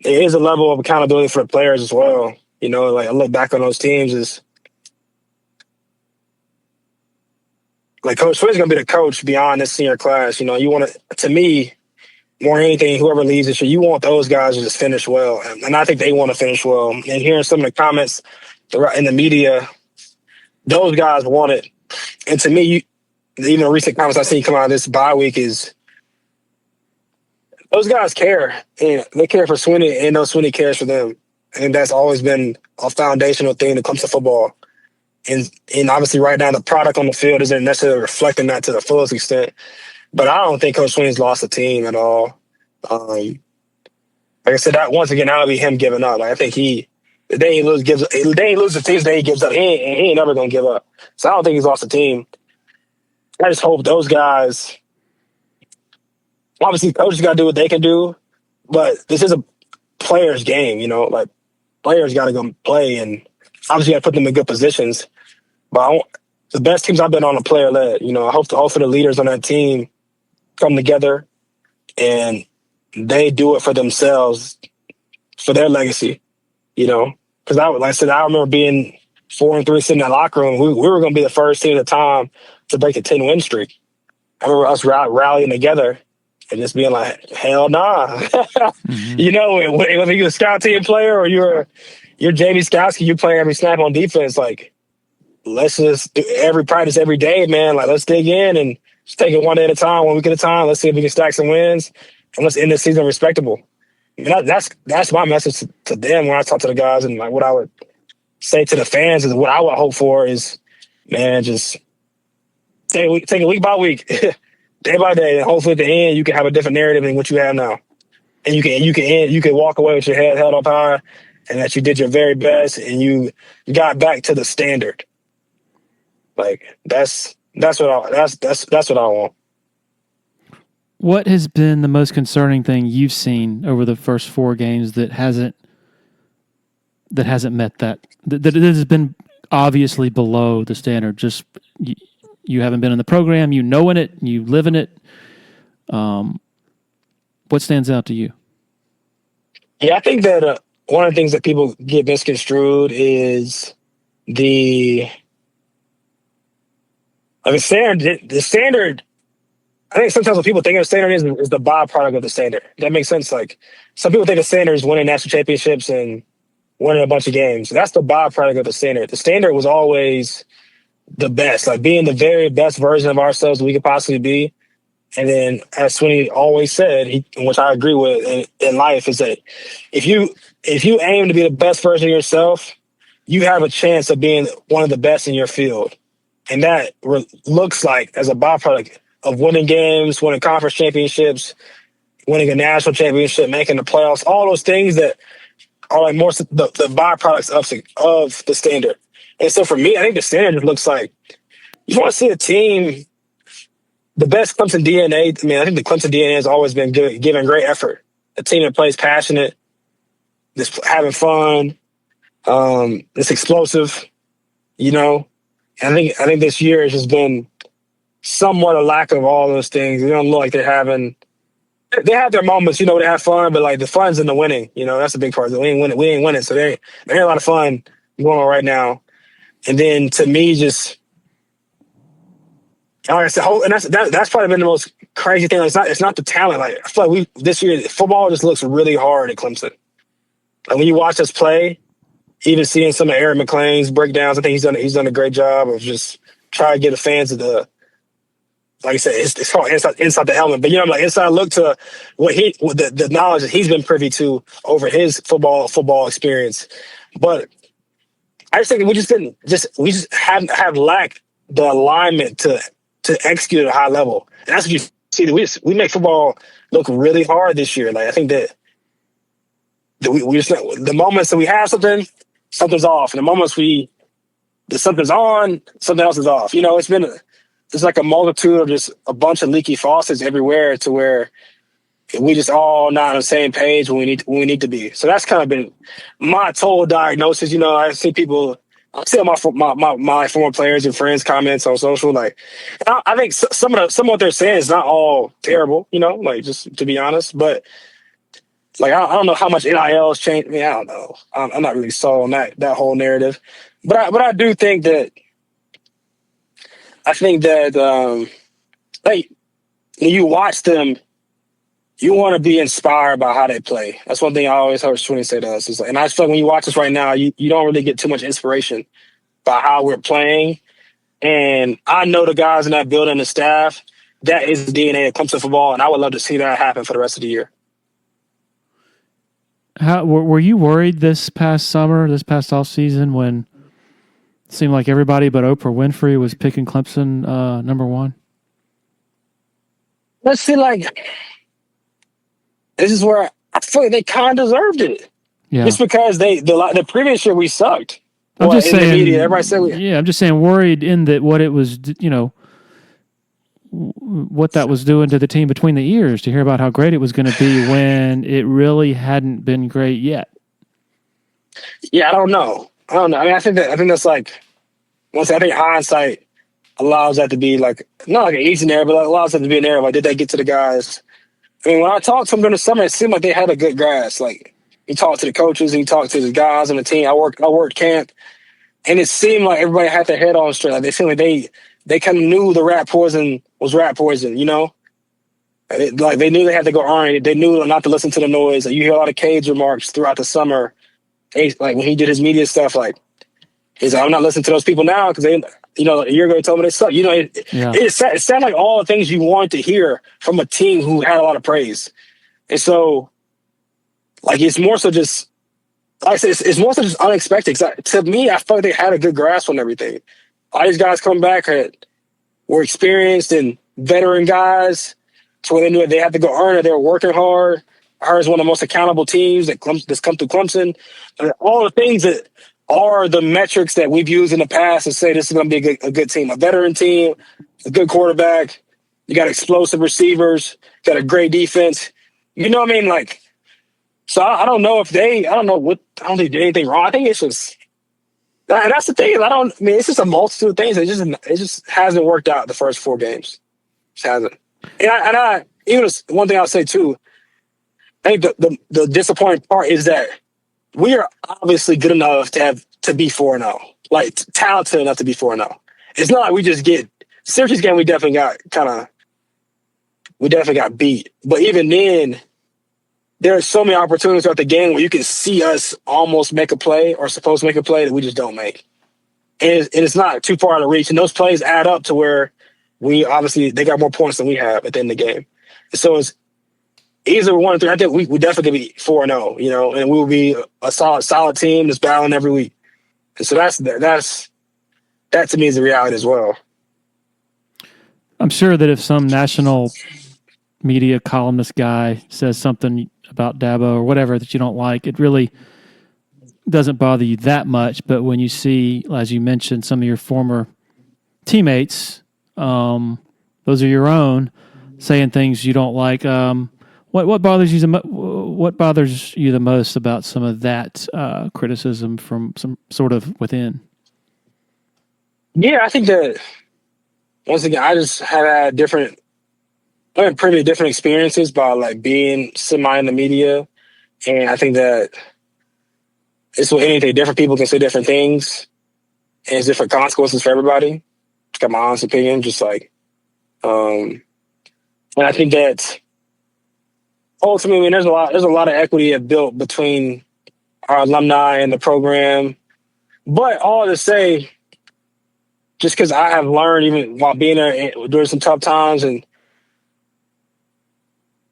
there is a level of accountability for the players as well. Like, I look back on those teams as, like, Coach Swinney's going to be the coach beyond this senior class. You want to me, more than anything, whoever leaves this year, you want those guys to just finish well. And I think they want to finish well. And hearing some of the comments in the media, those guys want it. And to me, even the recent comments I've seen come out of this bye week is those guys care. And they care for Swinney, and those Swinney cares for them. And that's always been a foundational thing that comes to football. And obviously right now the product on the field isn't necessarily reflecting that to the fullest extent. But I don't think Coach Swinney's lost the team at all. Like I said, that once again, that'll be him giving up. Like I think the day he loses the team, the day he gives up. He ain't never gonna give up. So I don't think he's lost the team. I just hope those guys. Obviously, coaches got to do what they can do, but this is a player's game. Like players got to go play, and obviously got to put them in good positions. But the best teams I've been on are player led. I hope the leaders on that team come together and they do it for themselves, for their legacy. Because like I said, I remember being 4-3 sitting in that locker room. We were going to be the first team at the time to break the 10-win streak. I remember us rallying together and just being like, hell nah. Mm-hmm. Whether you're a scout team player or you're Jamie Skowski, you play every snap on defense, like, let's just do every practice every day, man. Like, let's dig in and just take it one day at a time, 1 week at a time. Let's see if we can stack some wins, and let's end this season respectable. That's my message to them when I talk to the guys, and like what I would say to the fans is what I would hope for is, man, just take it week by week, day by day, and hopefully at the end you can have a different narrative than what you have now, and you can walk away with your head held up high, and that you did your very best and you got back to the standard. Like that's what I want. What has been the most concerning thing you've seen over the first 4 games that hasn't met that has been obviously below the standard? Just you haven't been in the program, you know in it, you live in it. What stands out to you? Yeah, I think that one of the things that people get misconstrued is the standard. The standard. I think sometimes when people think of the standard is the byproduct of the standard. That makes sense. Like some people think the standard is winning national championships and winning a bunch of games. That's the byproduct of the standard. The standard was always the best, like being the very best version of ourselves we could possibly be. And then, as Swinney always said, which I agree with in life, is that if you aim to be the best version of yourself, you have a chance of being one of the best in your field. And that looks like, as a byproduct of winning games, winning conference championships, winning a national championship, making the playoffs, all those things that are like more the byproducts of the standard. And so for me, I think the standard just looks like you want to see a team, the best Clemson DNA. I mean, I think the Clemson DNA has always been giving great effort. A team that plays passionate, just having fun, it's explosive, And I think this year has just been somewhat a lack of all those things. They don't look like they're having. They have their moments, they have fun, but like the fun's in the winning. That's a big part. We ain't winning, so there ain't a lot of fun going on right now. And then to me, just like I said, and that's probably been the most crazy thing. It's not the talent. Like I feel like this year football just looks really hard at Clemson. Like when you watch us play, even seeing some of Eric McLean's breakdowns, I think he's done a great job of just trying to get the fans to the. Like I said, it's called inside the helmet, but like inside look to the knowledge that he's been privy to over his football experience. But I just think we just have lacked the alignment to execute at a high level, and that's what you see. We make football look really hard this year. Like I think that we just the moments that we have something's off, and the moments something's on, something else is off. It's like a multitude of just a bunch of leaky faucets everywhere to where we just all not on the same page when we need to be. So that's kind of been my total diagnosis. I see my former players and friends comments on social. Like, I think some of what they're saying is not all terrible. Like just to be honest, but like I don't know how much NIL has changed. I mean, I don't know. I'm not really sold on that whole narrative, but I do think that. I think that, like, you watch them you want to be inspired by how they play. That's one thing I always heard Swinney say to us. Is like, and I feel like when you watch us right now, you don't really get too much inspiration by how we're playing. And I know the guys in that building, the staff, that is the DNA of Clemson football, and I would love to see that happen for the rest of the year. How were you worried this past summer, this past off season, when it seemed like everybody but Oprah Winfrey was picking Clemson number one? Let's see, like, this is where I feel like they kind of deserved it. Yeah. Just because the previous year we sucked. I'm just saying. In the media, everybody said I'm just saying, worried in that what it was, what that was doing to the team between the ears to hear about how great it was going to be when it really hadn't been great yet. Yeah, I don't know. I mean, I think that's like, I think hindsight allows that to be like, not like an easy narrative, but allows that to be an narrative. Like, did they get to the guys? I mean, when I talked to them during the summer, it seemed like they had a good grasp. Like, he talked to the coaches, he talked to the guys on the team. I worked camp, and it seemed like everybody had their head on straight. Like, they seemed like they kind of knew the rat poison was rat poison, Like, they knew they had to go earn it. They knew not to listen to the noise. Like, you hear a lot of Cage remarks throughout the summer. Like, when he did his media stuff, like, he's like, I'm not listening to those people now because they, a year ago he told me they suck. It sounded like all the things you want to hear from a team who had a lot of praise. And so, like, it's more so just, like I said, it's more so just unexpected. To me, I felt like they had a good grasp on everything. All these guys come back were experienced and veteran guys, so they knew they had to go earn it. They were working hard. I heard it's one of the most accountable teams that's come through Clemson. All the things that are the metrics that we've used in the past to say this is going to be a good team. A veteran team, a good quarterback. You got explosive receivers. Got a great defense. You know what I mean? Like, so I don't know if I don't think they did anything wrong. I think it's just, and that's the thing. It's just a multitude of things. It just hasn't worked out the first 4 games. It just hasn't. And even one thing I'll say too, I think the disappointing part is that we are obviously good enough to be 4-0, like talented enough to be 4-0. It's not like we just get Syracuse game. We definitely got beat. But even then, there are so many opportunities throughout the game where you can see us almost make a play or supposed to make a play that we just don't make. And it's not too far out of reach. And those plays add up to where they got more points than we have at the end of the game. And so it's either 1-3. I think we definitely be 4-0, and we will be a solid team that's battling every week. And so that to me is the reality as well. I'm sure that if some national media columnist guy says something about Dabo or whatever that you don't like, it really doesn't bother you that much. But when you see, as you mentioned, some of your former teammates, those are your own, saying things you don't like, what bothers you the most about some of that criticism from some sort of within? Yeah, I think that once again, I just have had pretty different experiences by like being semi in the media, and I think that it's with anything. Different people can say different things, and it's different consequences for everybody. It's got my honest opinion, just like, and I think that ultimately, there's a lot of equity built between our alumni and the program. But all to say, just because I have learned even while being there during some tough times, and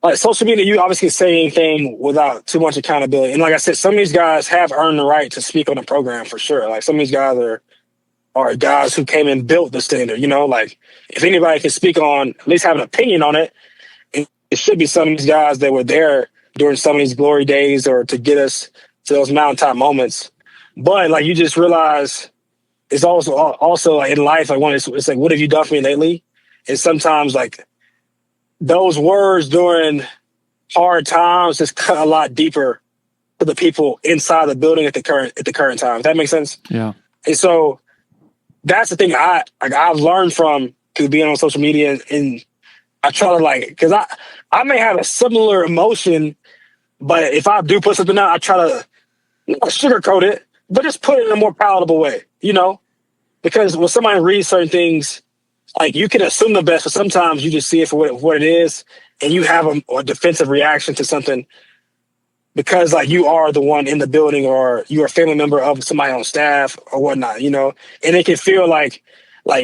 like social media, you obviously can say anything without too much accountability. And like I said, some of these guys have earned the right to speak on the program for sure. Like some of these guys are guys who came and built the standard. Like if anybody can speak on, at least have an opinion on it, it should be some of these guys that were there during some of these glory days or to get us to those mountaintop moments. But like you just realize it's also like in life, like it's like, what have you done for me lately? And sometimes like those words during hard times just cut a lot deeper to the people inside the building at the current time. If that makes sense? Yeah. And so that's the thing I've learned from being on social media, and I try to because I may have a similar emotion, but if I do put something out, I try to not sugarcoat it, but just put it in a more palatable way, because when somebody reads certain things, like you can assume the best, but sometimes you just see it for what it is, and you have a defensive reaction to something because like you are the one in the building or you're a family member of somebody on staff or whatnot, you know, and it can feel like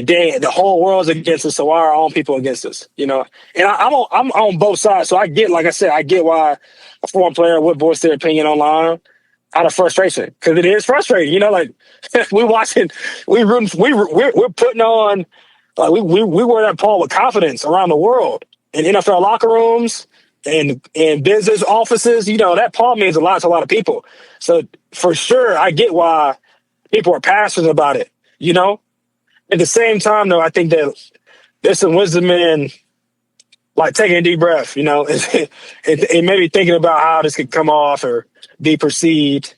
dang, the whole world's against us, so why are our own people against us, you know? And I'm on both sides, so I get, like I said, I get why a foreign player would voice their opinion online out of frustration because it is frustrating, you know. Like we watching, we're putting on, like we wear that Paul with confidence around the world in NFL locker rooms and in business offices. You know that Paul means a lot to a lot of people. So for sure, I get why people are passionate about it. You know, at the same time, though, I think that there's some wisdom in like taking a deep breath. You know, and maybe thinking about how this could come off or be perceived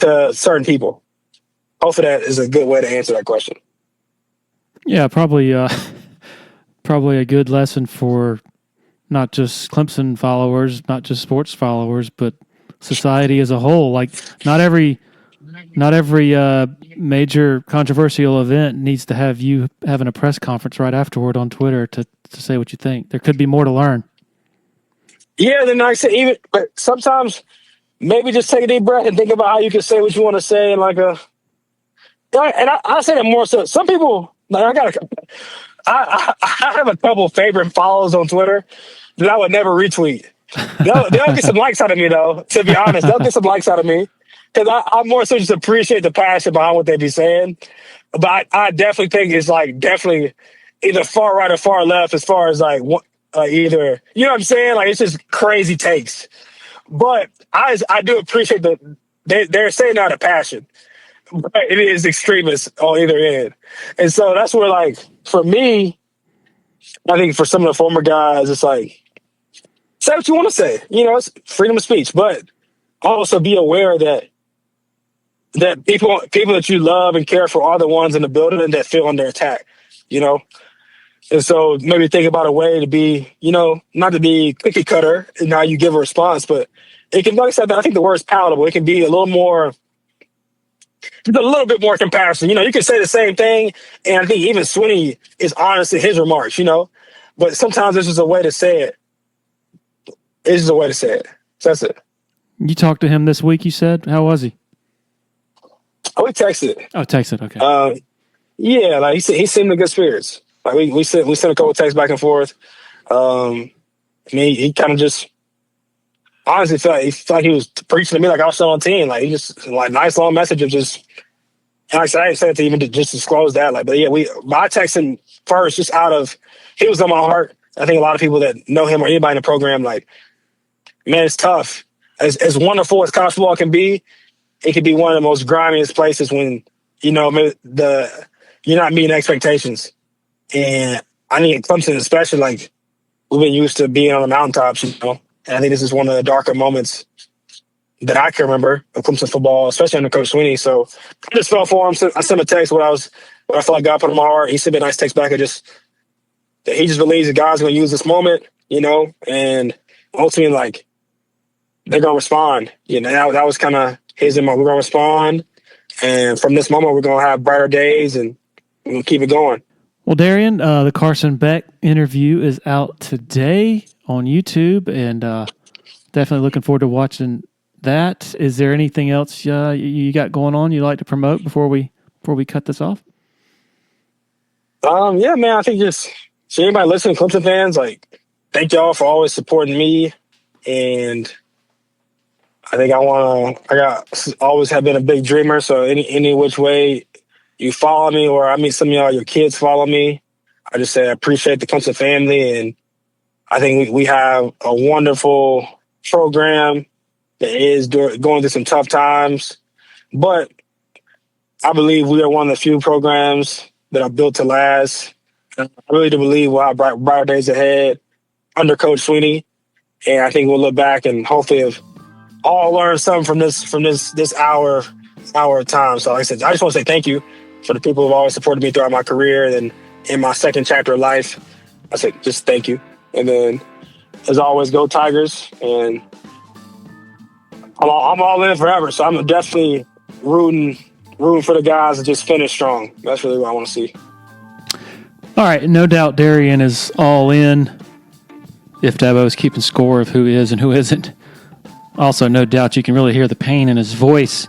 to certain people. Hopefully, that is a good way to answer that question. Yeah, probably a good lesson for not just Clemson followers, not just sports followers, but society as a whole. Like not every major controversial event needs to have you having a press conference right afterward on Twitter to say what you think. There could be more to learn. Yeah, then I say but sometimes maybe just take a deep breath and think about how you can say what you want to say in like a. And I say that more so. Some people like I have a couple of favorite follows on Twitter that I would never retweet. They'll get some likes out of me though. To be honest, they'll get some likes out of me because I more so just appreciate the passion behind what they be saying. But I definitely think it's like definitely either far right or far left as far as like either, you know what I'm saying? Like it's just crazy takes. But I do appreciate they're saying out of passion. But it is extremists on either end. And so that's where, like, for me, I think for some of the former guys, it's like, say what you want to say. You know, it's freedom of speech. But also be aware that people that you love and care for are the ones in the building that feel under attack, you know? And so maybe think about a way to be, you know, not to be cookie cutter in how you give a response, but it can, like I said, I think the word is palatable. It can be a little bit more comparison. You know, you can say the same thing, and I think even Swinney is honest in his remarks, you know, but sometimes this is a way to say it. It's just a way to say it. So that's it. You talked to him this week, you said? How was he? Oh, we texted. Oh, texted, okay. Yeah, like he seemed in good spirits. Like we sent a couple texts back and forth. I mean, he kind of just honestly felt like he was preaching to me like I was still on the team. Like he just like nice long message of just. And like I said, I didn't say it to even to just disclose that. Like, but yeah, I texted him first just out of he was on my heart. I think a lot of people that know him or anybody in the program, like, man, it's tough. As wonderful as college football can be, it can be one of the most grimiest places when you know you're not meeting expectations. And I think Clemson, especially, like we've been used to being on the mountaintops, you know. And I think this is one of the darker moments that I can remember of Clemson football, especially under Coach Swinney. So I just felt for him. I sent him a text what I felt like God put in my heart. He sent me a nice text back that he just believes that God's going to use this moment, you know, and ultimately, like, they're going to respond. You know, that was kind of his MO. We're going to respond. And from this moment, we're going to have brighter days and we're going to keep it going. Well, Darien, the Carson Beck interview is out today on YouTube, and definitely looking forward to watching that. Is there anything else you got going on you'd like to promote before we cut this off? Yeah, man, I think just so anybody listening, Clemson fans, like, thank y'all for always supporting me. And I think always have been a big dreamer. So any which way you follow me, or I meet some of y'all, your kids follow me, I just say I appreciate the Clemson family. And I think we have a wonderful program that is going through some tough times. But I believe we are one of the few programs that are built to last. I really do believe we'll have brighter days ahead under Coach Swinney. And I think we'll look back and hopefully have all learned something from this hour of time. So like I said, I just want to say thank you for the people who've always supported me throughout my career and in my second chapter of life. I said, just thank you. And then, as always, go Tigers. And I'm all in forever. So I'm definitely rooting for the guys to just finish strong. That's really what I want to see. All All right, no doubt Darien is all in if Dabo is keeping score of who is and who isn't. Also, no doubt you can really hear the pain in his voice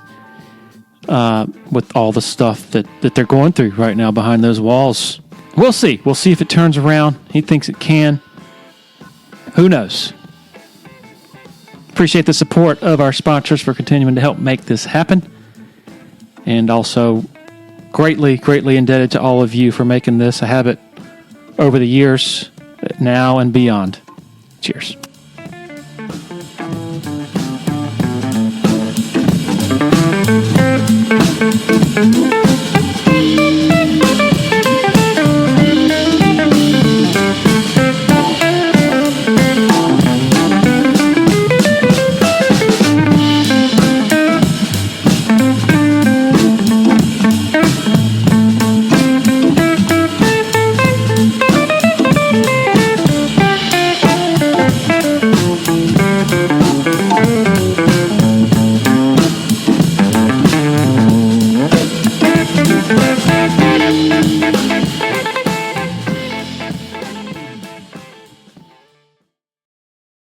with all the stuff that they're going through right now behind those walls. We'll see. We'll see if it turns around. He thinks it can. Who knows? Appreciate the support of our sponsors for continuing to help make this happen. And also greatly, greatly indebted to all of you for making this a habit over the years, now and beyond. Cheers.